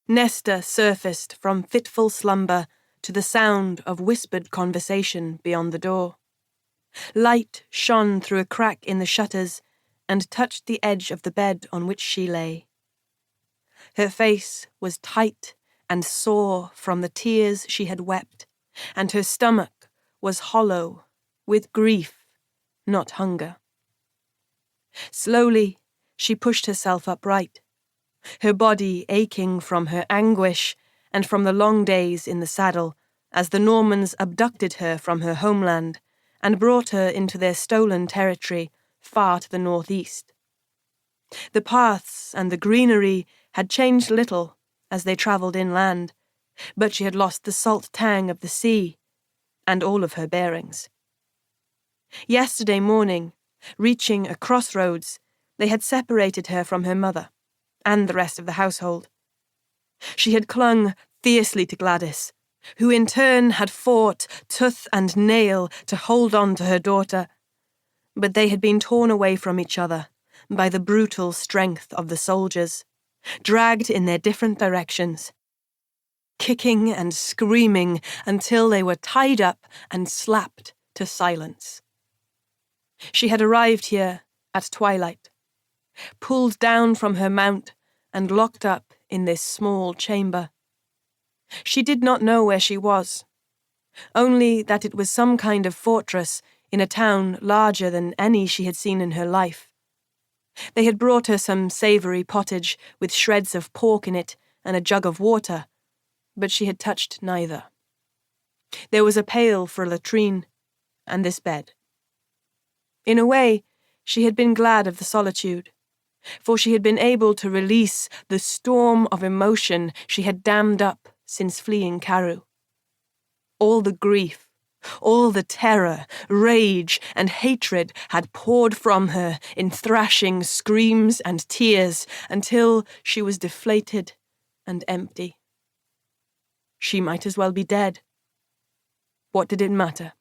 Nesta surfaced from fitful slumber to the sound of whispered conversation beyond the door. Light shone through a crack in the shutters and touched the edge of the bed on which she lay. Her face was tight and sore from the tears she had wept, and her stomach was hollow with grief, not hunger. Slowly, she pushed herself upright, her body aching from her anguish and from the long days in the saddle as the Normans abducted her from her homeland and brought her into their stolen territory far to the northeast. The paths and the greenery had changed little as they travelled inland, but she had lost the salt tang of the sea and all of her bearings. Yesterday morning, reaching a crossroads, they had separated her from her mother and the rest of the household. She had clung fiercely to Gladys, who in turn had fought tooth and nail to hold on to her daughter, but they had been torn away from each other by the brutal strength of the soldiers, dragged in their different directions, kicking and screaming until they were tied up and slapped to silence. She had arrived here at twilight, pulled down from her mount and locked up in this small chamber. She did not know where she was, only that it was some kind of fortress in a town larger than any she had seen in her life. They had brought her some savoury pottage with shreds of pork in it and a jug of water, but she had touched neither. There was a pail for a latrine, and this bed. In a way, she had been glad of the solitude, for she had been able to release the storm of emotion she had dammed up since fleeing Carew. All the grief, all the terror, rage, and hatred had poured from her in thrashing screams and tears until she was deflated and empty. She might as well be dead. What did it matter?